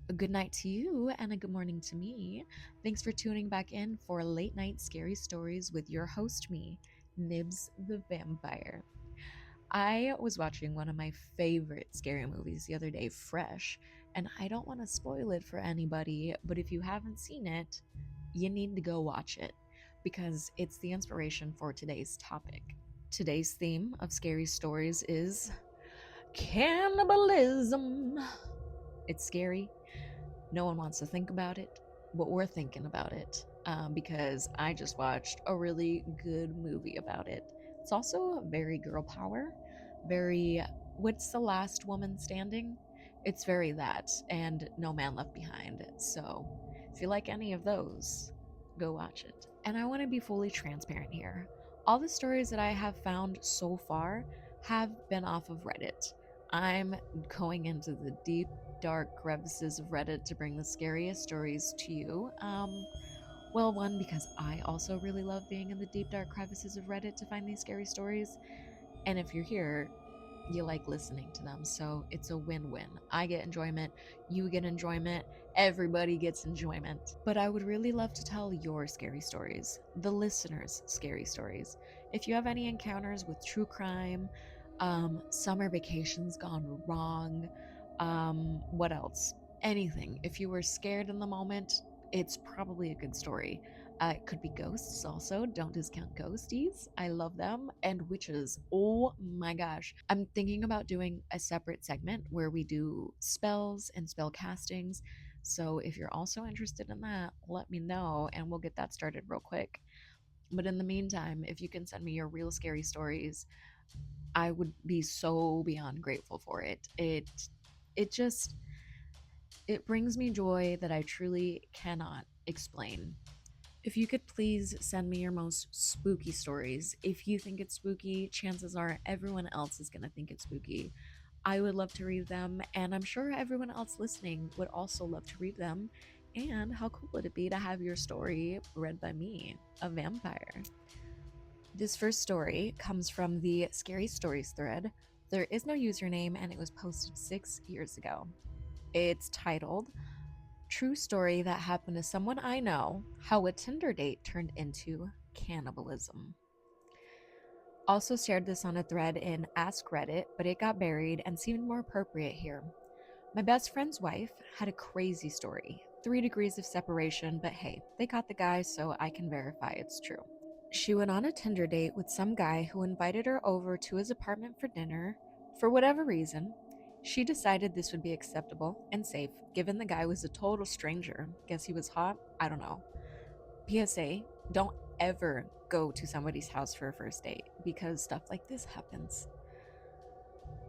A good night to you and a good morning to me. Thanks for tuning back in for Late Night Scary Stories with your host, me, Nibs the Vampire. I was watching one of my favorite scary movies the other day, Fresh, and I don't want to spoil it for anybody, but if you haven't seen it, you need to go watch it because it's the inspiration for today's topic. Today's theme of scary stories is cannibalism. It's scary. No one wants to think about it, but we're thinking about it because I just watched a really good movie about it. It's also very girl power, very what's the last woman standing? It's very that, and No Man Left Behind. So if you like any of those, go watch it. And I want to be fully transparent here. All the stories that I have found so far have been off of Reddit. I'm going into the deep dark crevices of Reddit to bring the scariest stories to you. Well, one, because I also really love being in the deep dark crevices of Reddit to find these scary stories. And if you're here, you like listening to them. So it's a win win. I get enjoyment, you get enjoyment, everybody gets enjoyment. But I would really love to tell your scary stories, the listeners' scary stories. If you have any encounters with true crime, summer vacations gone wrong, what else? Anything. If you were scared in the moment, it's probably a good story. It could be ghosts also. Don't discount ghosties. I love them. And witches. Oh my gosh. I'm thinking about doing a separate segment where we do spells and spell castings. So if you're also interested in that, let me know and we'll get that started real quick. But in the meantime, if you can send me your real scary stories, I would be so beyond grateful for it. It just it brings me joy that I truly cannot explain. If you could please send me your most spooky stories. If you think it's spooky, chances are everyone else is going to think it's spooky. I would love to read them, and I'm sure everyone else listening would also love to read them. And how cool would it be to have your story read by me, a vampire? This first story comes from the Scary Stories thread. There is no username, and it was posted 6 years ago. It's titled True Story That Happened to Someone I Know How a Tinder Date Turned into Cannibalism. Also shared this on a thread in Ask Reddit, but it got buried and seemed more appropriate here. My best friend's wife had a crazy story. 3 degrees of separation, but hey, they got the guy, so I can verify it's true. She went on a Tinder date with some guy who invited her over to his apartment for dinner. For whatever reason, she decided this would be acceptable and safe, given the guy was a total stranger. Guess he was hot? I don't know. PSA, don't ever go to somebody's house for a first date because stuff like this happens.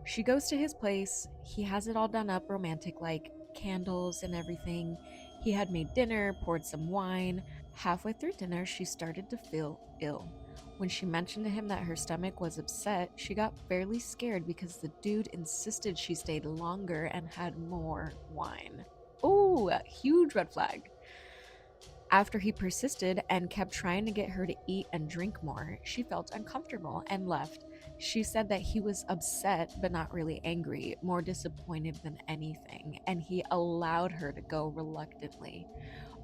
She goes to his place. He has it all done up romantic, like candles and everything. He had made dinner, poured some wine. Halfway through dinner, she started to feel ill. When she mentioned to him that her stomach was upset, she got fairly scared because the dude insisted she stayed longer and had more wine. Ooh, a huge red flag. After he persisted and kept trying to get her to eat and drink more, she felt uncomfortable and left. She said that he was upset but not really angry, more disappointed than anything, and he allowed her to go reluctantly.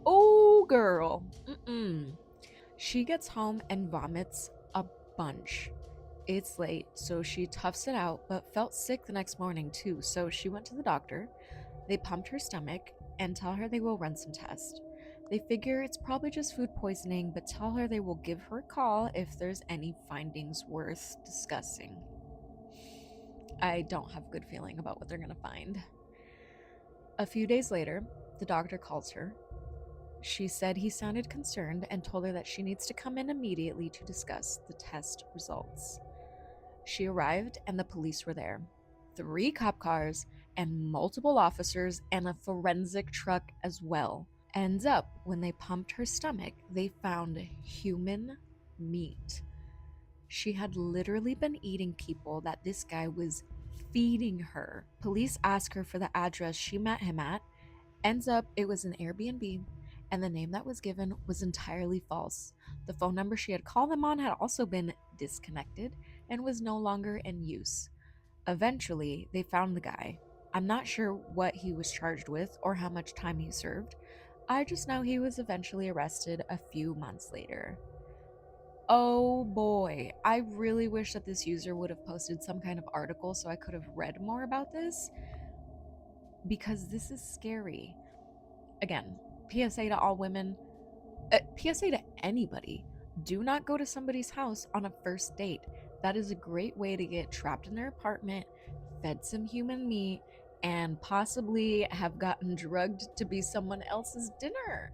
Oh, girl. Mm-mm. She gets home and vomits a bunch. It's late, so she toughs it out, but felt sick the next morning too, so she went to the doctor. They pumped her stomach and tell her they will run some tests. They figure it's probably just food poisoning, but tell her they will give her a call if there's any findings worth discussing. I don't have a good feeling about what they're going to find. A few days later, the doctor calls her. She said he sounded concerned and told her that she needs to come in immediately to discuss the test results. She arrived and the police were there. 3 cop cars and multiple officers and a forensic truck as well. Ends up, when they pumped her stomach, they found human meat. She had literally been eating people that this guy was feeding her. Police asked her for the address she met him at. Ends up, it was an Airbnb, and the name that was given was entirely false. The phone number she had called them on had also been disconnected and was no longer in use. Eventually, they found the guy. I'm not sure what he was charged with or how much time he served. I just know he was eventually arrested a few months later. Oh boy, I really wish that this user would have posted some kind of article so I could have read more about this because this is scary. Again, PSA to all women, PSA to anybody, do not go to somebody's house on a first date. That is a great way to get trapped in their apartment, fed some human meat, and possibly have gotten drugged to be someone else's dinner.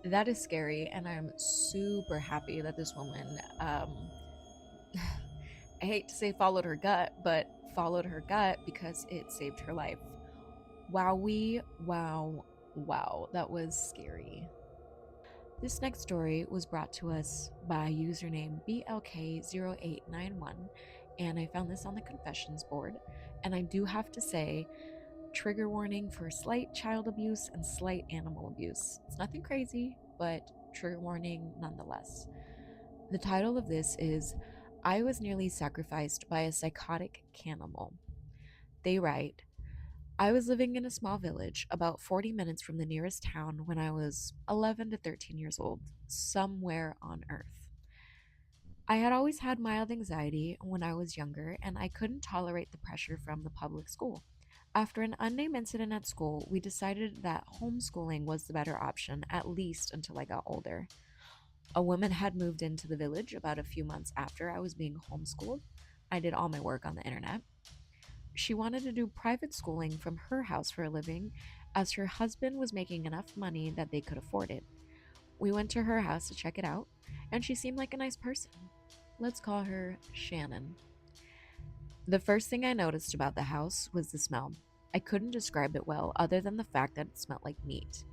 That is scary, and I'm super happy that this woman, I hate to say followed her gut, but followed her gut because it saved her life. Wowee, wow, wow, that was scary. This next story was brought to us by username BLK0891, and I found this on the confessions board. And I do have to say, trigger warning for slight child abuse and slight animal abuse. It's nothing crazy, but trigger warning nonetheless. The title of this is I Was Nearly Sacrificed by a Psychotic Cannibal. They write, I was living in a small village about 40 minutes from the nearest town when I was 11 to 13 years old, somewhere on Earth. I had always had mild anxiety when I was younger, and I couldn't tolerate the pressure from the public school. After an unnamed incident at school, we decided that homeschooling was the better option, at least until I got older. A woman had moved into the village about a few months after I was being homeschooled. I did all my work on the internet. She wanted to do private schooling from her house for a living, as her husband was making enough money that they could afford it. We went to her house to check it out, and she seemed like a nice person. Let's call her Shannon. The first thing I noticed about the house was the smell. I couldn't describe it well, other than the fact that it smelled like meat.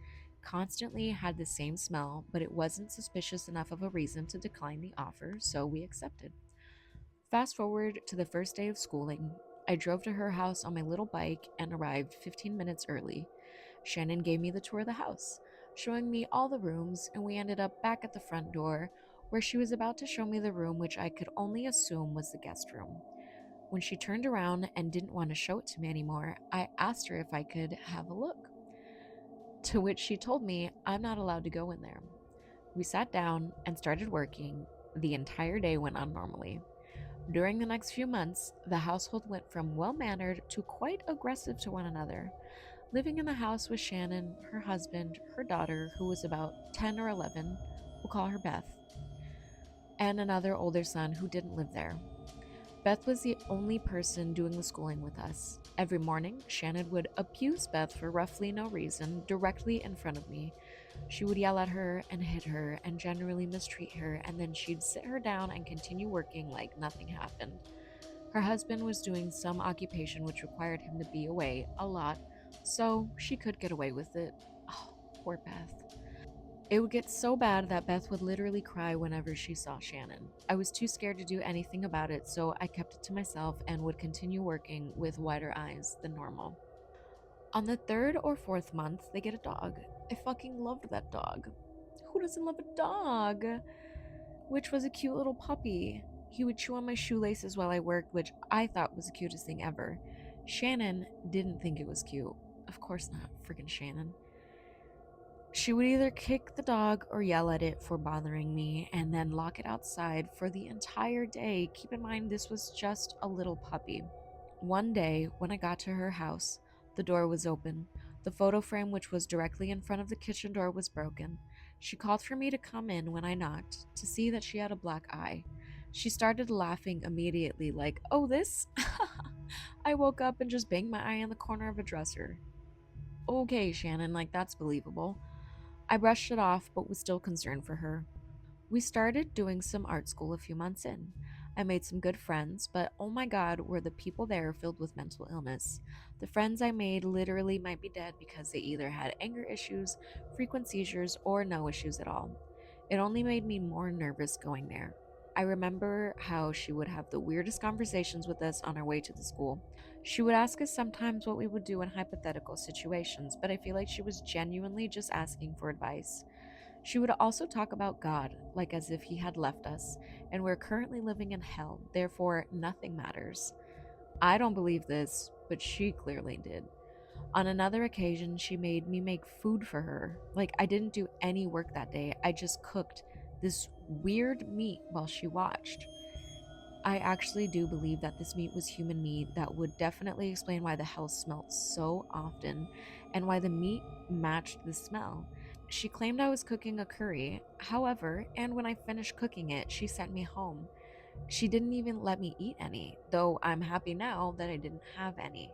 Constantly had the same smell, but it wasn't suspicious enough of a reason to decline the offer, so we accepted. Fast forward to the first day of schooling. I drove to her house on my little bike and arrived 15 minutes early. Shannon gave me the tour of the house, showing me all the rooms, and we ended up back at the front door, where she was about to show me the room which I could only assume was the guest room. When she turned around and didn't want to show it to me anymore, I asked her if I could have a look, to which she told me I'm not allowed to go in there. We sat down and started working. The entire day went on normally. During the next few months, the household went from well mannered to quite aggressive to one another. Living in the house with Shannon, her husband, her daughter, who was about 10 or 11, we'll call her Beth, and another older son who didn't live there. Beth was the only person doing the schooling with us. Every morning, Shannon would abuse Beth for roughly no reason directly in front of me. She would yell at her and hit her and generally mistreat her, and then she'd sit her down and continue working like nothing happened. Her husband was doing some occupation which required him to be away a lot, so she could get away with it. Oh, poor Beth. It would get so bad that Beth would literally cry whenever she saw Shannon. I was too scared to do anything about it, so I kept it to myself and would continue working with wider eyes than normal. On the third or fourth month, they get a dog. I fucking loved that dog. Who doesn't love a dog? Which was a cute little puppy. He would chew on my shoelaces while I worked, which I thought was the cutest thing ever. Shannon didn't think it was cute. Of course not, freaking Shannon. She would either kick the dog or yell at it for bothering me and then lock it outside for the entire day. Keep in mind, this was just a little puppy. One day, when I got to her house, the door was open. The photo frame, which was directly in front of the kitchen door, was broken. She called for me to come in when I knocked to see that she had a black eye. She started laughing immediately, like, "Oh, this?" I woke up and just banged my eye on the corner of a dresser. Okay, Shannon, like, that's believable. I brushed it off, but was still concerned for her. We started doing some art school a few months in. I made some good friends, but oh my god, were the people there filled with mental illness. The friends I made literally might be dead because they either had anger issues, frequent seizures, or no issues at all. It only made me more nervous going there. I remember how she would have the weirdest conversations with us on our way to the school. She would ask us sometimes what we would do in hypothetical situations, but I feel like she was genuinely just asking for advice. She would also talk about God, like as if he had left us, and we're currently living in hell, therefore nothing matters. I don't believe this, but she clearly did. On another occasion, she made me make food for her. Like, I didn't do any work that day, I just cooked this weird meat while she watched. I actually do believe that this meat was human meat. That would definitely explain why the house smelled so often and why the meat matched the smell. She claimed I was cooking a curry. However, and when I finished cooking it, she sent me home. She didn't even let me eat any, though I'm happy now that I didn't have any.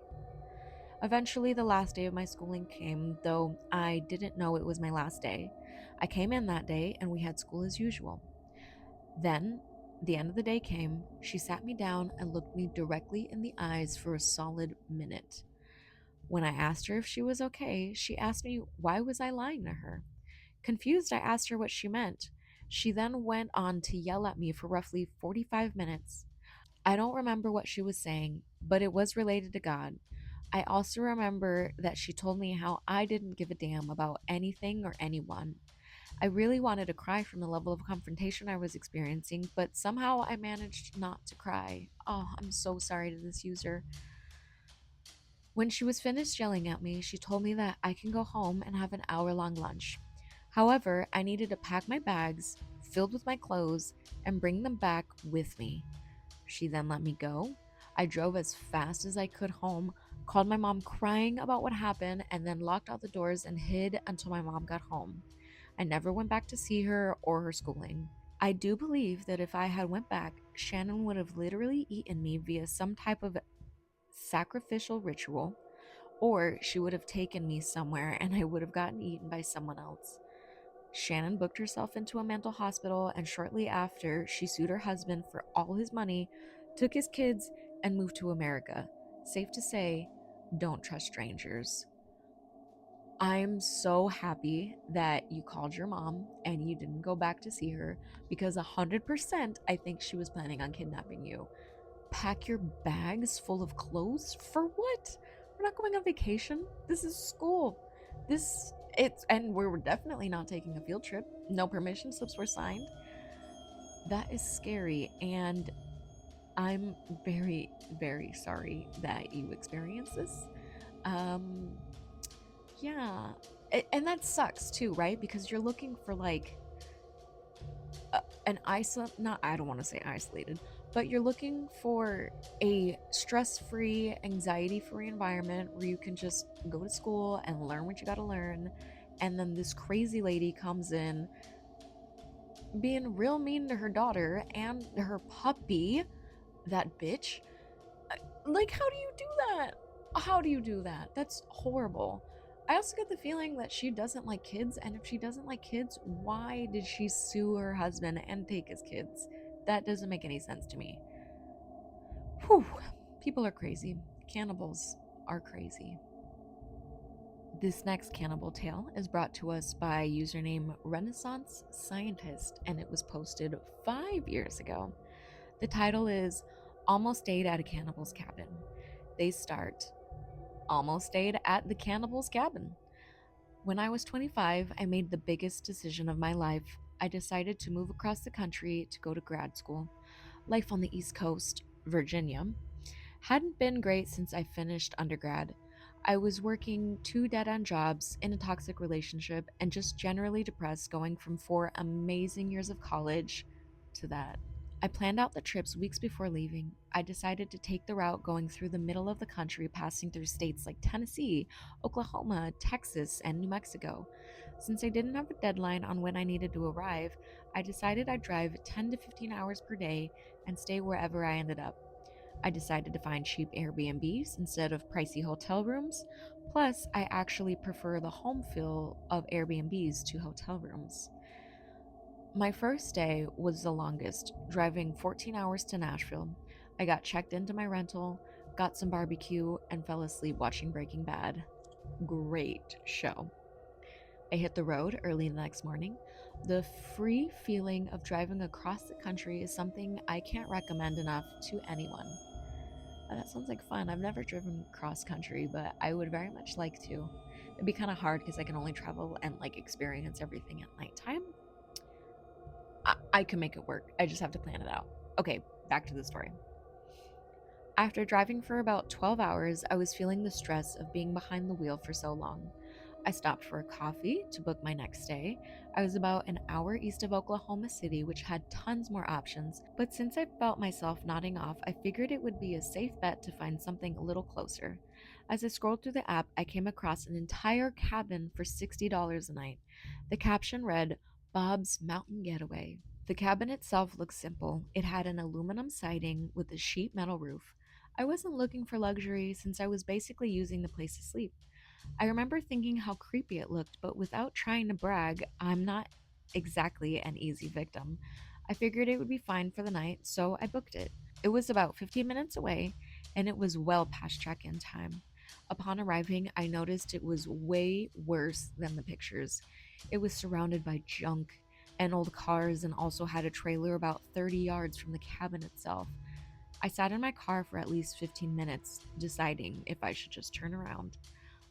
Eventually, the last day of my schooling came, though I didn't know it was my last day. I came in that day and we had school as usual. Then, the end of the day came. She sat me down and looked me directly in the eyes for a solid minute. When I asked her if she was okay, she asked me why was I lying to her. Confused, I asked her what she meant. She then went on to yell at me for roughly 45 minutes. I don't remember what she was saying, but it was related to God. I also remember that she told me how I didn't give a damn about anything or anyone. I really wanted to cry from the level of confrontation I was experiencing, but somehow I managed not to cry. Oh, I'm so sorry to this user. When she was finished yelling at me, she told me that I can go home and have an hour-long lunch. However, I needed to pack my bags, filled with my clothes, and bring them back with me. She then let me go. I drove as fast as I could home, called my mom crying about what happened, and then locked all the doors and hid until my mom got home. I never went back to see her or her schooling. I do believe that if I had went back, Shannon would have literally eaten me via some type of sacrificial ritual, or she would have taken me somewhere and I would have gotten eaten by someone else. Shannon booked herself into a mental hospital, and shortly after, she sued her husband for all his money, took his kids, and moved to America. Safe to say, don't trust strangers. I'm so happy that you called your mom and you didn't go back to see her, because 100% I think she was planning on kidnapping you. Pack your bags full of clothes? For what? We're not going on vacation. This is school. And we're definitely not taking a field trip. No permission slips were signed. That is scary. And I'm very, very sorry that you experienced this. Um, yeah. And that sucks too, right? Because you're looking for like an not, I don't want to say isolated, but you're looking for a stress-free, anxiety-free environment where you can just go to school and learn what you got to learn. And then this crazy lady comes in being real mean to her daughter and her puppy, that bitch. Like, how do you do that? How do you do that? That's horrible. I also get the feeling that she doesn't like kids, and if she doesn't like kids, why did she sue her husband and take his kids? That doesn't make any sense to me. Whew. People are crazy. Cannibals are crazy. This next cannibal tale is brought to us by username Renaissance Scientist, and it was posted 5 years ago. The title is Almost Stayed at a Cannibal's Cabin. They start, almost stayed at the cannibal's cabin. When I was 25, I made the biggest decision of my life. I decided to move across the country to go to grad school. Life on the East Coast, Virginia, hadn't been great since I finished undergrad. I was working two dead end jobs in a toxic relationship and just generally depressed, going from 4 amazing years of college to that. I planned out the trips weeks before leaving. I decided to take the route going through the middle of the country, passing through states like Tennessee, Oklahoma, Texas, and New Mexico. Since I didn't have a deadline on when I needed to arrive, I decided I'd drive 10 to 15 hours per day and stay wherever I ended up. I decided to find cheap Airbnbs instead of pricey hotel rooms. Plus, I actually prefer the home feel of Airbnbs to hotel rooms. My first day was the longest, driving 14 hours to Nashville. I got checked into my rental, got some barbecue, and fell asleep watching Breaking Bad. Great show. I hit the road early the next morning. The free feeling of driving across the country is something I can't recommend enough to anyone. That sounds like fun. I've never driven cross country, but I would very much like to. It'd be kind of hard because I can only travel and like experience everything at nighttime. I can make it work. I just have to plan it out. Okay, back to the story. After driving for about 12 hours, I was feeling the stress of being behind the wheel for so long. I stopped for a coffee to book my next stay. I was about an hour east of Oklahoma City, which had tons more options, but since I felt myself nodding off, I figured it would be a safe bet to find something a little closer. As I scrolled through the app, I came across an entire cabin for $60 a night. The caption read, Bob's Mountain Getaway. The cabin itself looked simple. It had an aluminum siding with a sheet metal roof. I wasn't looking for luxury since I was basically using the place to sleep. I remember thinking how creepy it looked, but without trying to brag, I'm not exactly an easy victim. I figured it would be fine for the night, so I booked it. It was about 15 minutes away, and it was well past check in time. Upon arriving, I noticed it was way worse than the pictures. It was surrounded by junk and old cars and also had a trailer about 30 yards from the cabin itself. I sat in my car for at least 15 minutes, deciding if I should just turn around.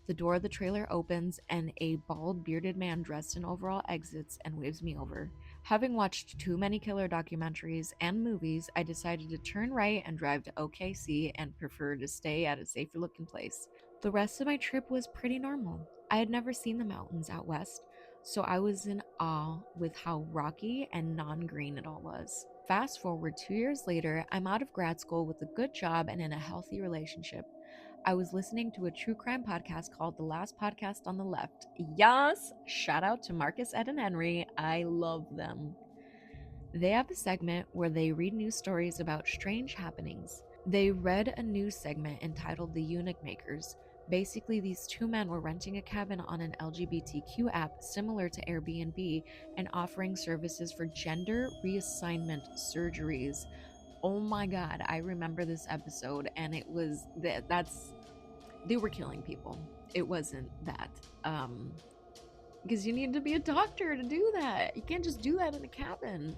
The door of the trailer opens, and a bald, bearded man dressed in overall exits and waves me over. Having watched too many killer documentaries and movies, I decided to turn right and drive to OKC and prefer to stay at a safer looking place. The rest of my trip was pretty normal. I had never seen the mountains out west, so I was in awe with how rocky and non green it all was. Fast forward 2 years later, I'm out of grad school with a good job and in a healthy relationship. I was listening to a true crime podcast called The Last Podcast on the Left. Yes! Shout out to Marcus, Ed, and Henry. I love them. They have a segment where they read news stories about strange happenings. They read a news segment entitled The Eunuch Makers. Basically, these two men were renting a cabin on an LGBTQ app similar to Airbnb and offering services for gender reassignment surgeries. Oh my god, I remember this episode, and it was that's they were killing people. It wasn't that. Because you need to be a doctor to do that. You can't just do that in a cabin.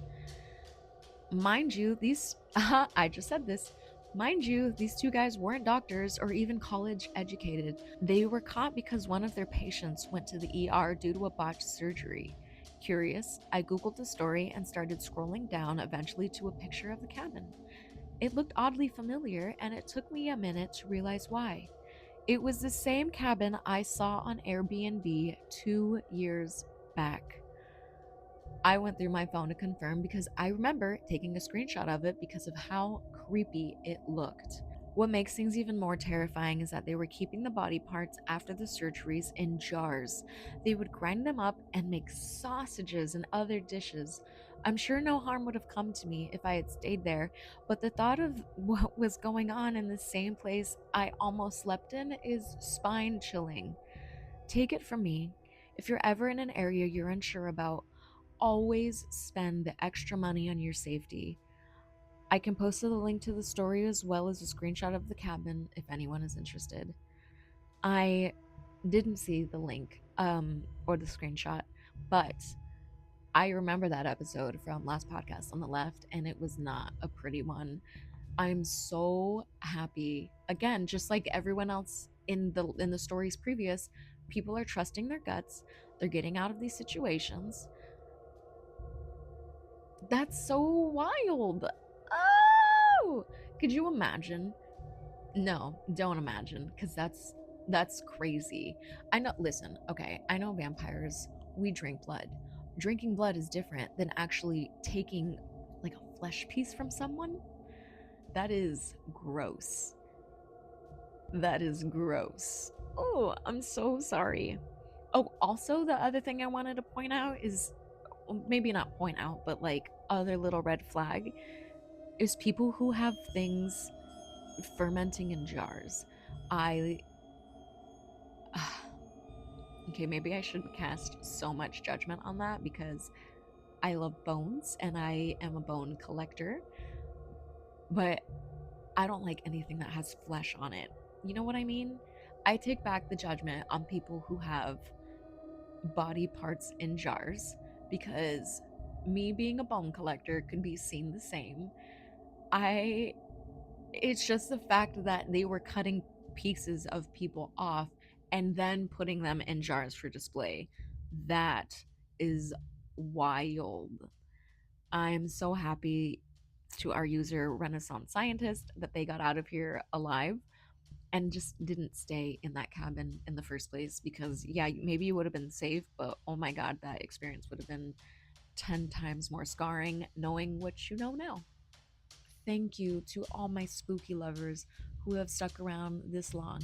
Mind you, these I just said this. Mind you, these two guys weren't doctors or even college educated. They were caught because one of their patients went to the ER due to a botched surgery. Curious, I googled the story and started scrolling down eventually to a picture of the cabin. It looked oddly familiar, and it took me a minute to realize why. It was the same cabin I saw on Airbnb 2 years back. I went through my phone to confirm because I remember taking a screenshot of it because of how creepy it looked. What makes things even more terrifying is that they were keeping the body parts after the surgeries in jars. They would grind them up and make sausages and other dishes. I'm sure no harm would have come to me if I had stayed there, but the thought of what was going on in the same place I almost slept in is spine chilling. Take it from me, if you're ever in an area you're unsure about, always spend the extra money on your safety. I can post the link to the story as well as a screenshot of the cabin if anyone is interested. I didn't see the link or the screenshot, but I remember that episode from last podcast on the left, and it was not a pretty one. I'm so happy. Again, just like everyone else in the stories previous, people are trusting their guts. They're getting out of these situations. That's so wild. Oh, could you imagine? No, don't imagine, because that's crazy. I know. Listen, okay, I know vampires. We drink blood. Drinking blood is different than actually taking like a flesh piece from someone. That is gross. That is gross. Oh, I'm so sorry. Oh, also, the other thing I wanted to point out is, well, maybe not point out, but like other little red flag is people who have things fermenting in jars. I okay, maybe I shouldn't cast so much judgment on that because I love bones and I am a bone collector, but I don't like anything that has flesh on it. You know what I mean? I take back the judgment on people who have body parts in jars because me being a bone collector could be seen the same. I It's just the fact that they were cutting pieces of people off and then putting them in jars for display. That is wild. I'm so happy. to our user Renaissance Scientist that they got out of here alive and just didn't stay in that cabin in the first place because, yeah, maybe you would have been safe, but oh my God, that experience would have been 10 times more scarring knowing what you know now. Thank you to all my spooky lovers who have stuck around this long.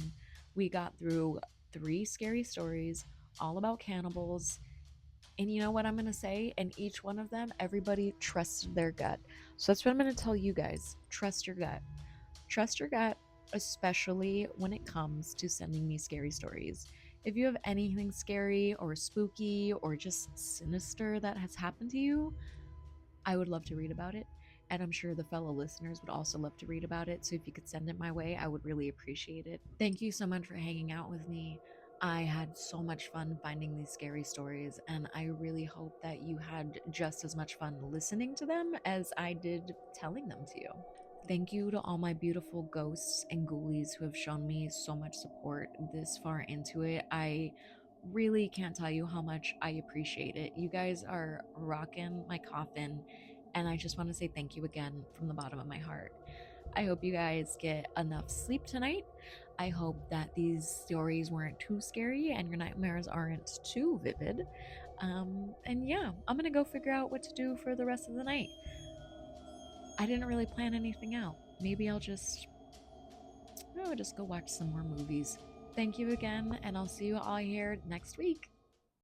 We got through 3 scary stories, all about cannibals. And you know what I'm going to say? In each one of them, everybody trusted their gut. So that's what I'm going to tell you guys. Trust your gut. Trust your gut, especially when it comes to sending me scary stories. If you have anything scary or spooky or just sinister that has happened to you, I would love to read about it. And I'm sure the fellow listeners would also love to read about it. So if you could send it my way, I would really appreciate it. Thank you so much for hanging out with me. I had so much fun finding these scary stories, and I really hope that you had just as much fun listening to them as I did telling them to you. Thank you to all my beautiful ghosts and ghoulies who have shown me so much support this far into it. I really can't tell you how much I appreciate it. You guys are rocking my coffin, and I just want to say thank you again from the bottom of my heart. I hope you guys get enough sleep tonight. I hope that these stories weren't too scary and your nightmares aren't too vivid. And yeah, I'm gonna go figure out what to do for the rest of the night. I didn't really plan anything out. Maybe I'll just go watch some more movies. Thank you again, and I'll see you all here next week.